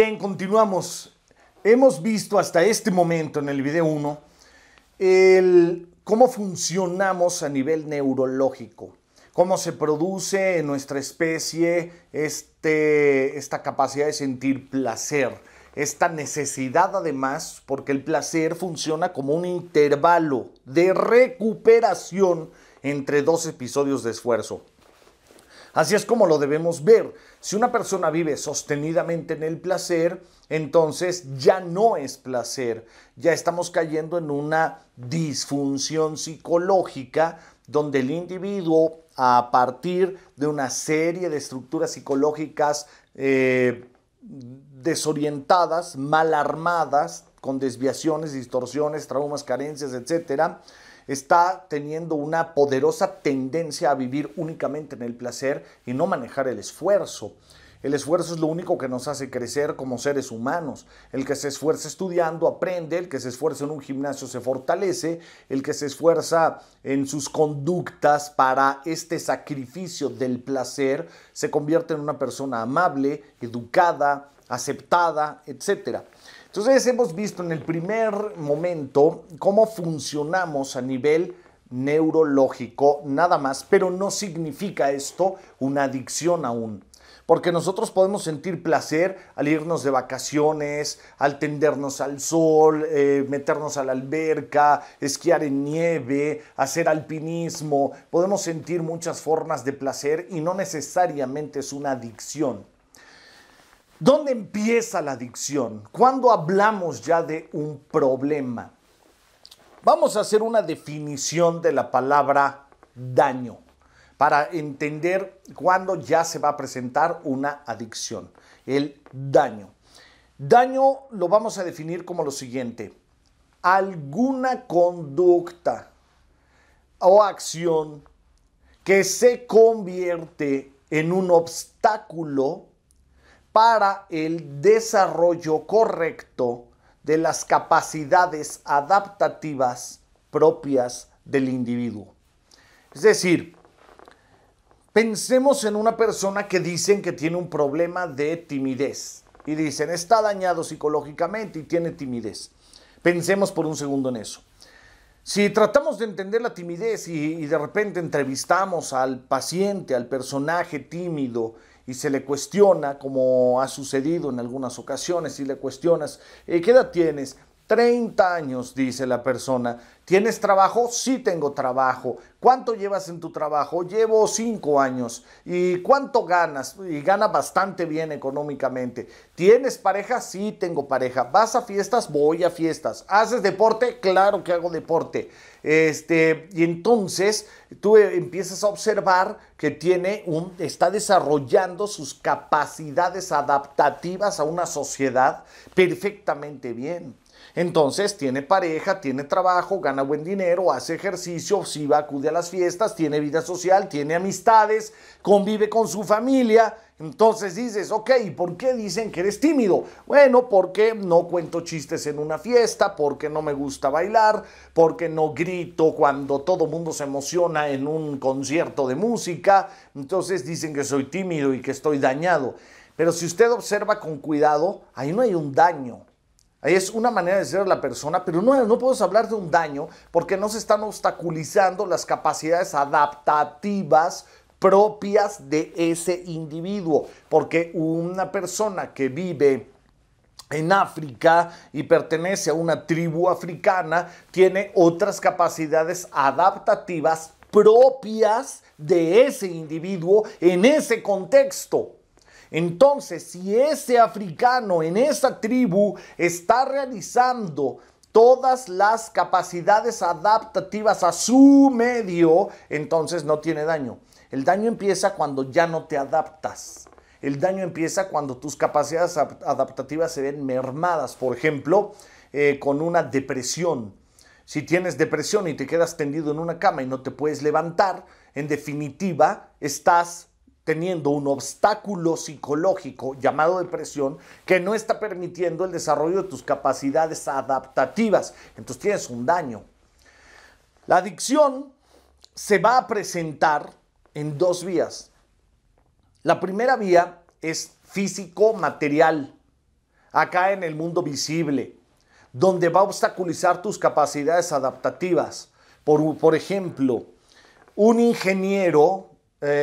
Bien, continuamos. Hemos visto hasta este momento en el video 1 cómo funcionamos a nivel neurológico, cómo se produce en nuestra especie esta capacidad de sentir placer, esta necesidad además, porque el placer funciona como un intervalo de recuperación entre dos episodios de esfuerzo. Así es como lo debemos ver. Si una persona vive sostenidamente en el placer, entonces ya no es placer. Ya estamos cayendo en una disfunción psicológica donde el individuo, a partir de una serie de estructuras psicológicas desorientadas, mal armadas, con desviaciones, distorsiones, traumas, carencias, etcétera, está teniendo una poderosa tendencia a vivir únicamente en el placer y no manejar el esfuerzo. El esfuerzo es lo único que nos hace crecer como seres humanos. El que se esfuerza estudiando aprende, el que se esfuerza en un gimnasio se fortalece, el que se esfuerza en sus conductas para este sacrificio del placer se convierte en una persona amable, educada, aceptada, etc. Entonces hemos visto en el primer momento cómo funcionamos a nivel neurológico nada más, pero no significa esto una adicción aún. Porque nosotros podemos sentir placer al irnos de vacaciones, al tendernos al sol, meternos a la alberca, esquiar en nieve, hacer alpinismo. Podemos sentir muchas formas de placer y no necesariamente es una adicción. ¿Dónde empieza la adicción? ¿Cuándo hablamos ya de un problema? Vamos a hacer una definición de la palabra daño para entender cuándo ya se va a presentar una adicción. El daño. Daño lo vamos a definir como lo siguiente: alguna conducta o acción que se convierte en un obstáculo para el desarrollo correcto de las capacidades adaptativas propias del individuo. Es decir, pensemos en una persona que dicen que tiene un problema de timidez y dicen está dañado psicológicamente y tiene timidez. Pensemos por un segundo en eso. Si tratamos de entender la timidez y de repente entrevistamos al paciente, al personaje tímido, y se le cuestiona, como ha sucedido en algunas ocasiones, y le cuestionas, ¿qué edad tienes? 30 años, dice la persona. ¿Tienes trabajo? Sí tengo trabajo. ¿Cuánto llevas en tu trabajo? Llevo 5 años. ¿Y cuánto ganas? Y gana bastante bien económicamente. ¿Tienes pareja? Sí tengo pareja. ¿Vas a fiestas? Voy a fiestas. ¿Haces deporte? Claro que hago deporte. Y entonces tú empiezas a observar que está desarrollando sus capacidades adaptativas a una sociedad perfectamente bien. Entonces tiene pareja, tiene trabajo, gana buen dinero, hace ejercicio, sí va, acude a las fiestas, tiene vida social, tiene amistades, convive con su familia. Entonces dices, ok, ¿por qué dicen que eres tímido? Bueno, porque no cuento chistes en una fiesta, porque no me gusta bailar, porque no grito cuando todo el mundo se emociona en un concierto de música. Entonces dicen que soy tímido y que estoy dañado. Pero si usted observa con cuidado, ahí no hay un daño. Ahí es una manera de ser la persona, pero no podemos hablar de un daño porque no se están obstaculizando las capacidades adaptativas propias de ese individuo. Porque una persona que vive en África y pertenece a una tribu africana tiene otras capacidades adaptativas propias de ese individuo en ese contexto. Entonces, si ese africano en esa tribu está realizando todas las capacidades adaptativas a su medio, entonces no tiene daño. El daño empieza cuando ya no te adaptas. El daño empieza cuando tus capacidades adaptativas se ven mermadas. Por ejemplo, con una depresión. Si tienes depresión y te quedas tendido en una cama y no te puedes levantar, en definitiva, estás teniendo un obstáculo psicológico llamado depresión que no está permitiendo el desarrollo de tus capacidades adaptativas. Entonces tienes un daño. La adicción se va a presentar en dos vías. La primera vía es físico-material. acá en el mundo visible, donde va a obstaculizar tus capacidades adaptativas. Por ejemplo, un ingeniero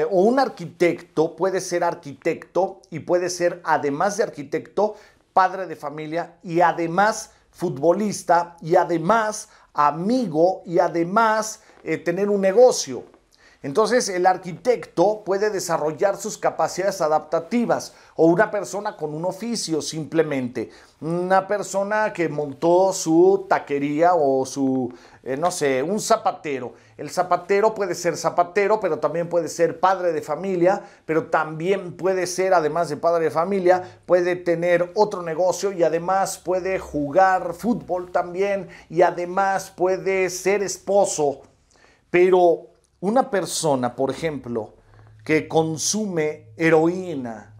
o un arquitecto puede ser arquitecto y puede ser, además de arquitecto, padre de familia y además futbolista y además amigo y además tener un negocio. Entonces el arquitecto puede desarrollar sus capacidades adaptativas, o una persona con un oficio simplemente, una persona que montó su taquería o su, no sé, un zapatero. El zapatero puede ser zapatero, pero también puede ser padre de familia, pero también puede ser, además de padre de familia, puede tener otro negocio y además puede jugar fútbol también y además puede ser esposo. Pero una persona, por ejemplo, que consume heroína,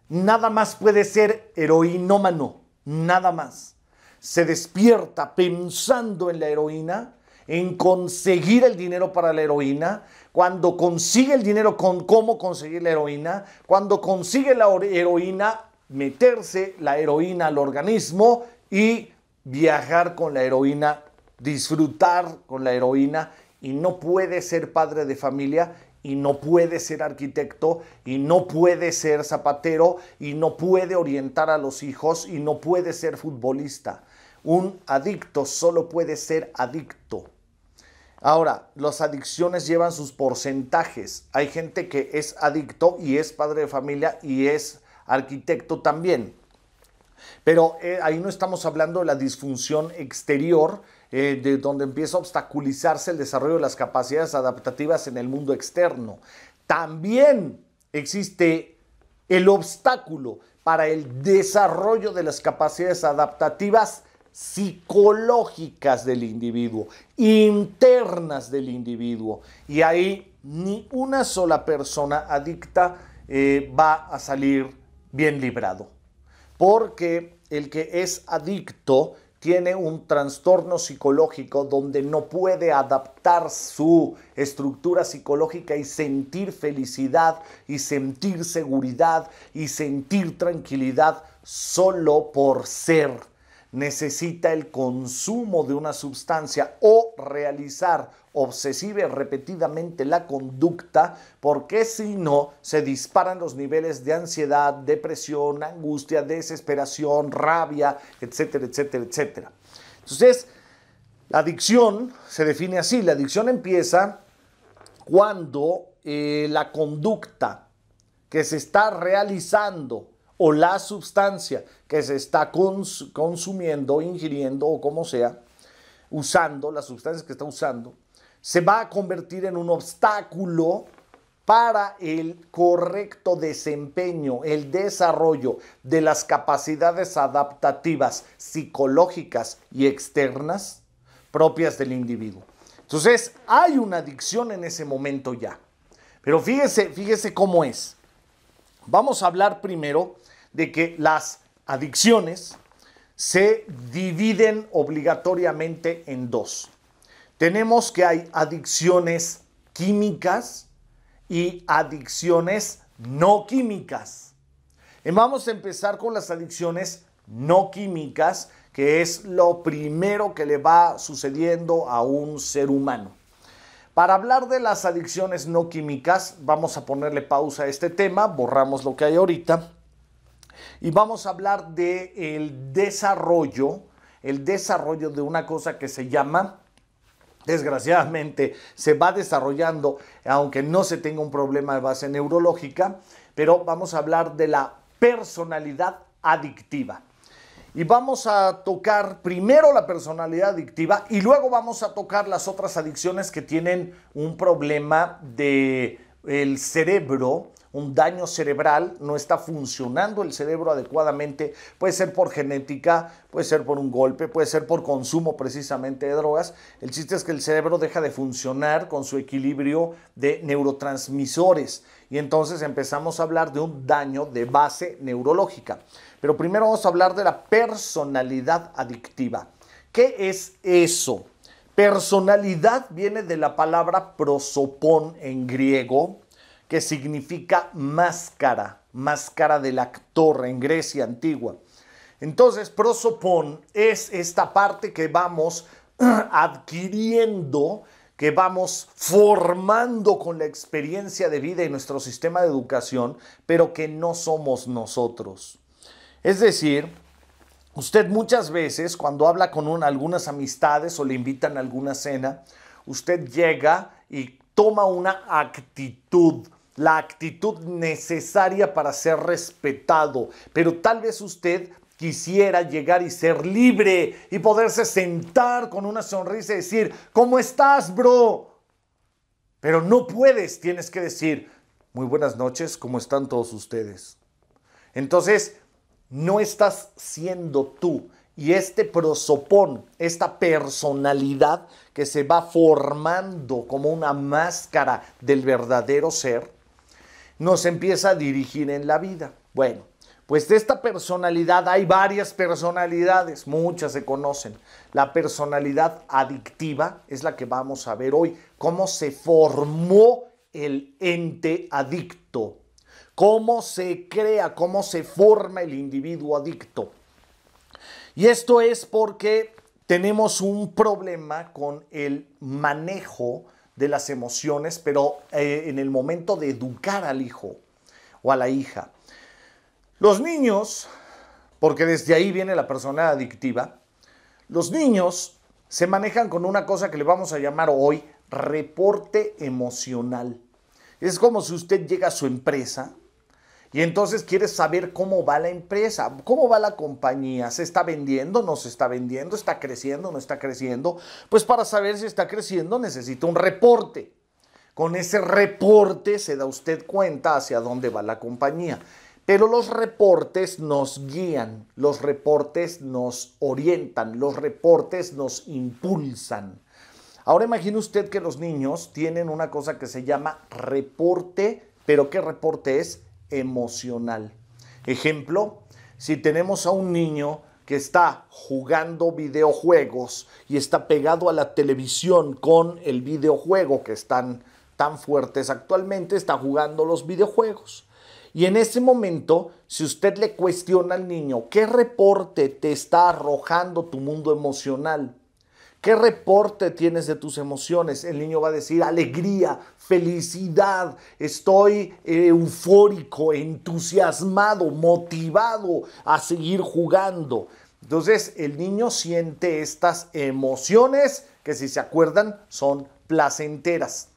nada más puede ser heroinómano, nada más. Se despierta pensando en la heroína, en conseguir el dinero para la heroína. Cuando consigue el dinero, con cómo conseguir la heroína. Cuando consigue la heroína, meterse la heroína al organismo y viajar con la heroína, disfrutar con la heroína. Y no puede ser padre de familia, y no puede ser arquitecto, y no puede ser zapatero, y no puede orientar a los hijos, y no puede ser futbolista. Un adicto solo puede ser adicto. Ahora, las adicciones llevan sus porcentajes. Hay gente que es adicto y es padre de familia y es arquitecto también. Pero ahí no estamos hablando de la disfunción exterior, de donde empieza a obstaculizarse el desarrollo de las capacidades adaptativas en el mundo externo. También existe el obstáculo para el desarrollo de las capacidades adaptativas psicológicas del individuo, internas del individuo. Y ahí ni una sola persona adicta va a salir bien librado. Porque el que es adicto tiene un trastorno psicológico donde no puede adaptar su estructura psicológica y sentir felicidad y sentir seguridad y sentir tranquilidad solo por ser. Necesita el consumo de una sustancia o realizar obsesiva y repetidamente la conducta, porque si no se disparan los niveles de ansiedad, depresión, angustia, desesperación, rabia, etcétera, etcétera, etcétera. Entonces, la adicción se define así. La adicción empieza cuando la conducta que se está realizando o la sustancia que se está consumiendo, ingiriendo o como sea, usando, la sustancia que está usando, se va a convertir en un obstáculo para el correcto desempeño, el desarrollo de las capacidades adaptativas psicológicas y externas propias del individuo. Entonces, hay una adicción en ese momento ya. Pero fíjese cómo es. Vamos a hablar primero de que las adicciones se dividen obligatoriamente en dos. Tenemos que hay adicciones químicas y adicciones no químicas. Y vamos a empezar con las adicciones no químicas, que es lo primero que le va sucediendo a un ser humano. Para hablar de las adicciones no químicas, vamos a ponerle pausa a este tema, borramos lo que hay ahorita, y vamos a hablar del desarrollo de una cosa que se llama, desgraciadamente, se va desarrollando, aunque no se tenga un problema de base neurológica, pero vamos a hablar de la personalidad adictiva. Y vamos a tocar primero la personalidad adictiva y luego vamos a tocar las otras adicciones que tienen un problema del cerebro, un daño cerebral, no está funcionando el cerebro adecuadamente, puede ser por genética, puede ser por un golpe, puede ser por consumo precisamente de drogas. El chiste es que el cerebro deja de funcionar con su equilibrio de neurotransmisores y entonces empezamos a hablar de un daño de base neurológica. Pero primero vamos a hablar de la personalidad adictiva. ¿Qué es eso? Personalidad viene de la palabra prosopón en griego, que significa máscara, máscara del actor en Grecia antigua. Entonces, prosopón es esta parte que vamos adquiriendo, que vamos formando con la experiencia de vida y nuestro sistema de educación, pero que no somos nosotros. Es decir, usted muchas veces cuando habla con algunas amistades o le invitan a alguna cena, usted llega y toma una actitud, la actitud necesaria para ser respetado, pero tal vez usted quisiera llegar y ser libre y poderse sentar con una sonrisa y decir, ¿cómo estás, bro? Pero no puedes, tienes que decir, muy buenas noches, ¿cómo están todos ustedes? Entonces, no estás siendo tú. Y este prosopón, esta personalidad que se va formando como una máscara del verdadero ser, nos empieza a dirigir en la vida. Bueno, pues de esta personalidad hay varias personalidades, muchas se conocen. La personalidad adictiva es la que vamos a ver hoy, cómo se formó el ente adicto, cómo se crea, cómo se forma el individuo adicto. Y esto es porque tenemos un problema con el manejo de las emociones, pero en el momento de educar al hijo o a la hija. Los niños, porque desde ahí viene la persona adictiva, los niños se manejan con una cosa que le vamos a llamar hoy reporte emocional. Es como si usted llega a su empresa y entonces quiere saber cómo va la empresa, cómo va la compañía, ¿se está vendiendo, no se está vendiendo, está creciendo, no está creciendo? Pues para saber si está creciendo necesita un reporte. Con ese reporte se da usted cuenta hacia dónde va la compañía. Pero los reportes nos guían, los reportes nos orientan, los reportes nos impulsan. Ahora imagine usted que los niños tienen una cosa que se llama reporte, pero ¿qué reporte es? Emocional. Ejemplo, si tenemos a un niño que está jugando videojuegos y está pegado a la televisión con el videojuego que están tan fuertes actualmente, está jugando los videojuegos. Y en ese momento, si usted le cuestiona al niño, ¿qué reporte te está arrojando tu mundo emocional? ¿Qué reporte tienes de tus emociones? El niño va a decir alegría, felicidad, estoy eufórico, entusiasmado, motivado a seguir jugando. Entonces el niño siente estas emociones que, si se acuerdan, son placenteras.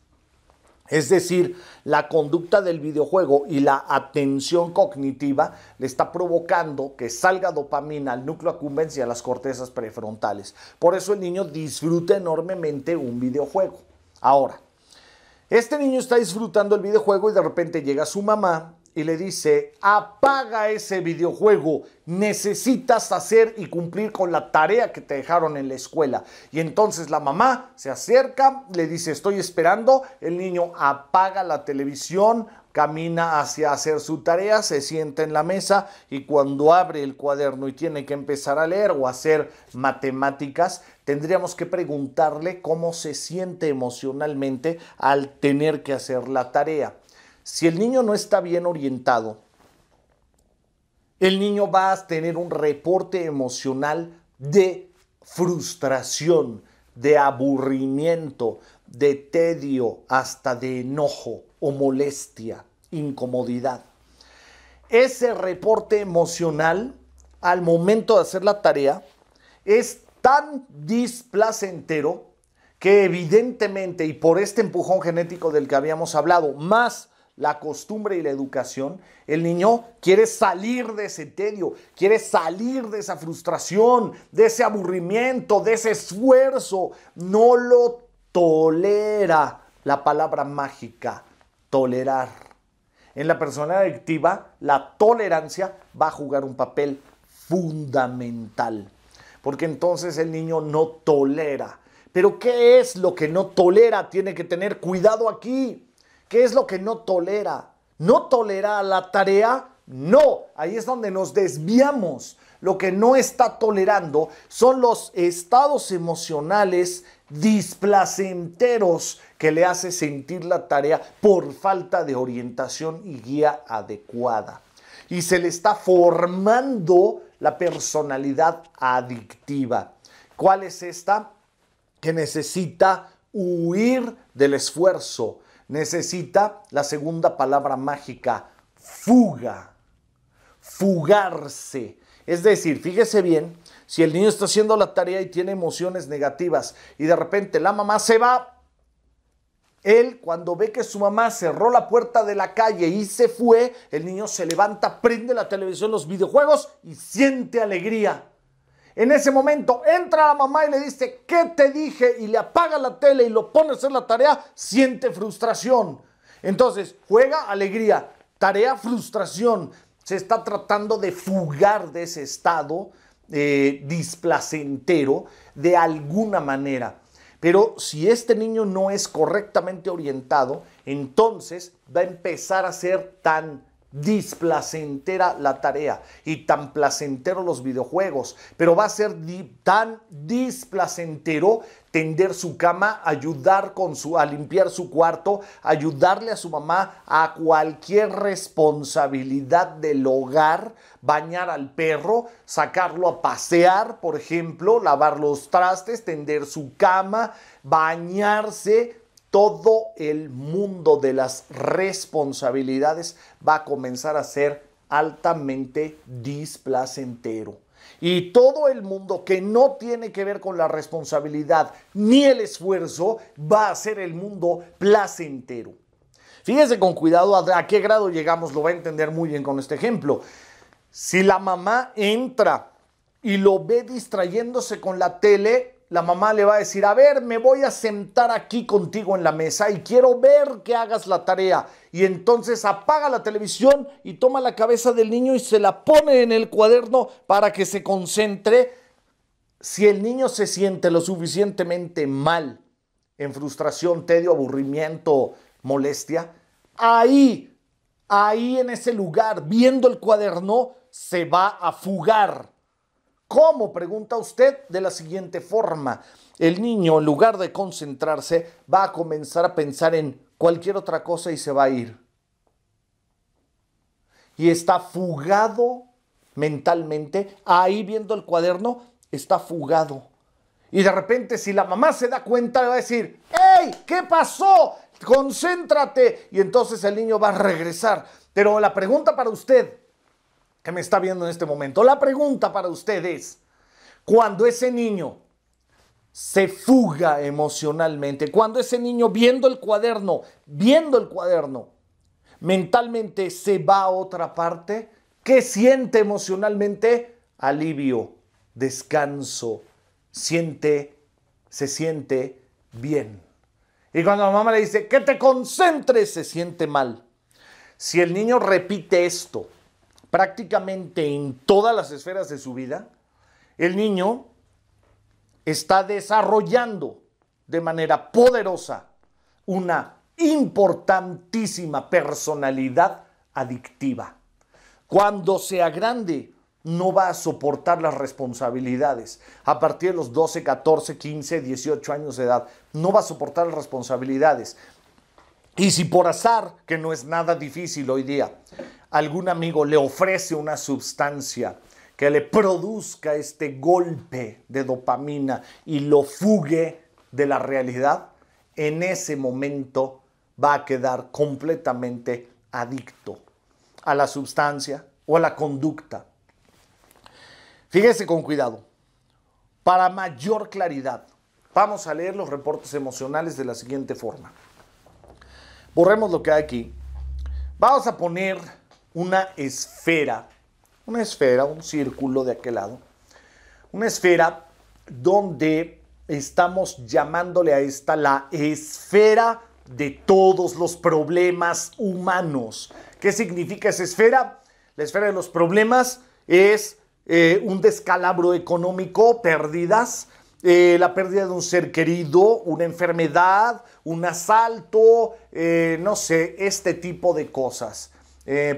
Es decir, la conducta del videojuego y la atención cognitiva le está provocando que salga dopamina al núcleo accumbens y a las cortezas prefrontales. Por eso el niño disfruta enormemente un videojuego. Ahora, este niño está disfrutando el videojuego y de repente llega su mamá y le dice, apaga ese videojuego, necesitas hacer y cumplir con la tarea que te dejaron en la escuela. Y entonces la mamá se acerca, le dice, estoy esperando, el niño apaga la televisión, camina hacia hacer su tarea, se sienta en la mesa y cuando abre el cuaderno y tiene que empezar a leer o hacer matemáticas, tendríamos que preguntarle cómo se siente emocionalmente al tener que hacer la tarea. Si el niño no está bien orientado, el niño va a tener un reporte emocional de frustración, de aburrimiento, de tedio, hasta de enojo o molestia, incomodidad. Ese reporte emocional al momento de hacer la tarea es tan displacentero que evidentemente, y por este empujón genético del que habíamos hablado, más la costumbre y la educación, el niño quiere salir de ese tedio, quiere salir de esa frustración, de ese aburrimiento, de ese esfuerzo. No lo tolera, la palabra mágica, tolerar. En la persona adictiva, la tolerancia va a jugar un papel fundamental, porque entonces el niño no tolera. Pero ¿qué es lo que no tolera? Tiene que tener cuidado aquí. ¿Qué es lo que no tolera? ¿No tolera la tarea? No, ahí es donde nos desviamos. Lo que no está tolerando son los estados emocionales displacenteros que le hace sentir la tarea por falta de orientación y guía adecuada. y se le está formando la personalidad adictiva. ¿Cuál es esta? Que necesita huir del esfuerzo, necesita la segunda palabra mágica, fuga, fugarse. Es decir, fíjese bien, si el niño está haciendo la tarea y tiene emociones negativas y de repente la mamá se va, él, cuando ve que su mamá cerró la puerta de la calle y se fue, el niño se levanta, prende la televisión, los videojuegos y siente alegría. En ese momento entra la mamá y le dice, ¿qué te dije? Y le apaga la tele y lo pone a hacer la tarea, siente frustración. Entonces, juega, alegría, tarea, frustración. Se está tratando de fugar de ese estado displacentero de alguna manera. Pero si este niño no es correctamente orientado, entonces va a empezar a ser tan displacentera la tarea y tan placentero los videojuegos, pero va a ser tan displacentero tender su cama, ayudar a limpiar su cuarto, ayudarle a su mamá a cualquier responsabilidad del hogar, bañar al perro, sacarlo a pasear, por ejemplo, lavar los trastes, tender su cama, bañarse. Todo el mundo de las responsabilidades va a comenzar a ser altamente displacentero. Y todo el mundo que no tiene que ver con la responsabilidad ni el esfuerzo va a ser el mundo placentero. Fíjese con cuidado a qué grado llegamos, lo va a entender muy bien con este ejemplo. Si la mamá entra y lo ve distrayéndose con la tele, la mamá le va a decir, a ver, me voy a sentar aquí contigo en la mesa y quiero ver que hagas la tarea. Y entonces apaga la televisión y toma la cabeza del niño y se la pone en el cuaderno para que se concentre. Si el niño se siente lo suficientemente mal, en frustración, tedio, aburrimiento, molestia, ahí en ese lugar, viendo el cuaderno, se va a fugar. ¿Cómo? Pregunta usted, de la siguiente forma. El niño, en lugar de concentrarse, va a comenzar a pensar en cualquier otra cosa y se va a ir. Y está fugado mentalmente, ahí viendo el cuaderno, está fugado. Y de repente, si la mamá se da cuenta, le va a decir, ¡hey! ¿Qué pasó? ¡Concéntrate! Y entonces el niño va a regresar. Pero la pregunta para usted, que me está viendo en este momento, la pregunta para usted es, cuando ese niño se fuga emocionalmente, cuando ese niño viendo el cuaderno, mentalmente se va a otra parte, ¿qué siente emocionalmente? Alivio, descanso, se siente bien. Y cuando la mamá le dice, que te concentres, se siente mal. Si el niño repite esto prácticamente en todas las esferas de su vida, el niño está desarrollando de manera poderosa una importantísima personalidad adictiva. Cuando sea grande, no va a soportar las responsabilidades. A partir de los 12, 14, 15, 18 años de edad, no va a soportar las responsabilidades. Y si por azar, que no es nada difícil hoy día, algún amigo le ofrece una sustancia que le produzca este golpe de dopamina y lo fugue de la realidad, en ese momento va a quedar completamente adicto a la sustancia o a la conducta. Fíjese con cuidado. Para mayor claridad, vamos a leer los reportes emocionales de la siguiente forma. Borremos lo que hay aquí. Vamos a poner una esfera, un círculo de aquel lado, una esfera donde estamos llamándole a esta la esfera de todos los problemas humanos. ¿Qué significa esa esfera? La esfera de los problemas es un descalabro económico, pérdidas, la pérdida de un ser querido, una enfermedad, un asalto, no sé, este tipo de cosas.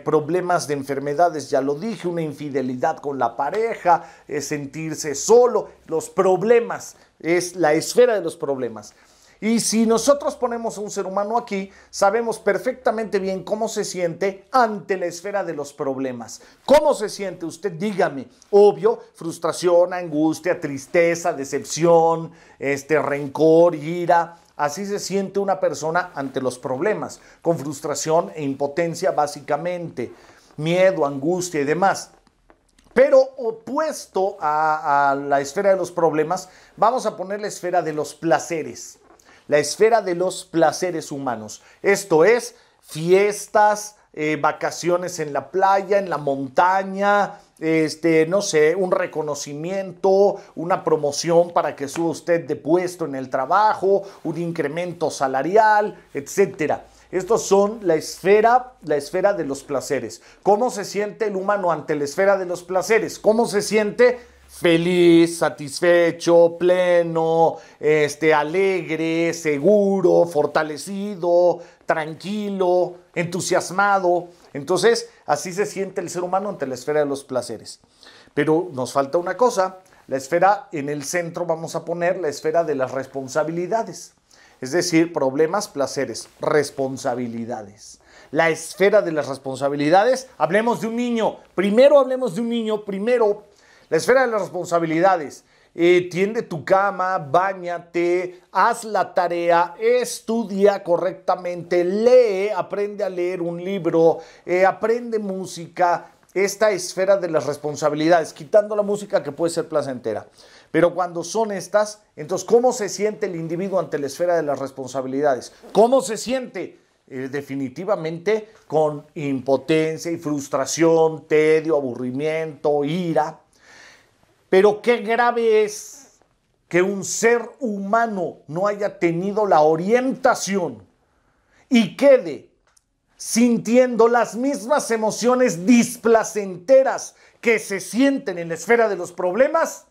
Problemas de enfermedades, ya lo dije, una infidelidad con la pareja, sentirse solo, los problemas, es la esfera de los problemas. Y si nosotros ponemos a un ser humano aquí, sabemos perfectamente bien cómo se siente ante la esfera de los problemas. ¿Cómo se siente usted? Dígame. Obvio, frustración, angustia, tristeza, decepción, rencor, ira. Así se siente una persona ante los problemas, con frustración e impotencia básicamente, miedo, angustia y demás. Pero opuesto a la esfera de los problemas, vamos a poner la esfera de los placeres. La esfera de los placeres humanos. Esto es fiestas, vacaciones en la playa, en la montaña, no sé, un reconocimiento, una promoción para que suba usted de puesto en el trabajo, un incremento salarial, etcétera. Estos son la esfera de los placeres. ¿Cómo se siente el humano ante la esfera de los placeres? ¿Cómo se siente? Feliz, satisfecho, pleno, alegre, seguro, fortalecido, tranquilo, entusiasmado. Entonces, así se siente el ser humano ante la esfera de los placeres. Pero nos falta una cosa, la esfera en el centro vamos a poner la esfera de las responsabilidades. Es decir, problemas, placeres, responsabilidades. La esfera de las responsabilidades, hablemos de un niño. Primero hablemos de un niño, la esfera de las responsabilidades. Tiende tu cama, báñate, haz la tarea, estudia correctamente, lee, aprende a leer un libro, aprende música. Esta esfera de las responsabilidades, quitando la música que puede ser placentera. Pero cuando son estas, entonces, ¿cómo se siente el individuo ante la esfera de las responsabilidades? ¿Cómo se siente? Definitivamente con impotencia y frustración, tedio, aburrimiento, ira. Pero qué grave es que un ser humano no haya tenido la orientación y quede sintiendo las mismas emociones displacenteras que se sienten en la esfera de los problemas,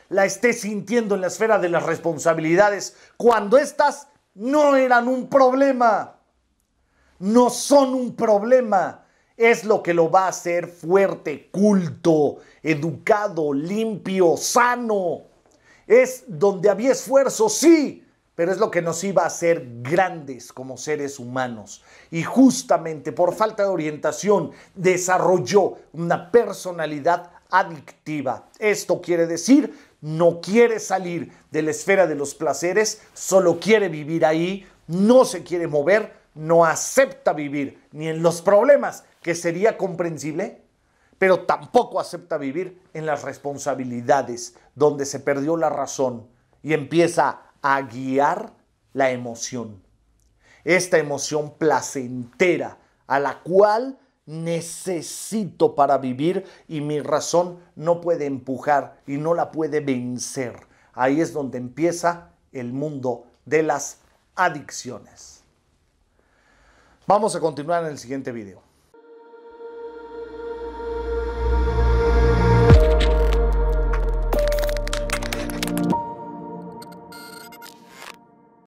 la esté sintiendo en la esfera de las responsabilidades, cuando éstas no eran un problema, no son un problema. Es lo que lo va a hacer fuerte, culto, educado, limpio, sano. Es donde había esfuerzo, sí, pero es lo que nos iba a hacer grandes como seres humanos. Y justamente por falta de orientación desarrolló una personalidad adictiva. Esto quiere decir, no quiere salir de la esfera de los placeres, solo quiere vivir ahí, no se quiere mover, no acepta vivir ni en los problemas, que sería comprensible, pero tampoco acepta vivir en las responsabilidades, donde se perdió la razón y empieza a guiar la emoción. Esta emoción placentera a la cual necesito para vivir y mi razón no puede empujar y no la puede vencer. Ahí es donde empieza el mundo de las adicciones. Vamos a continuar en el siguiente video.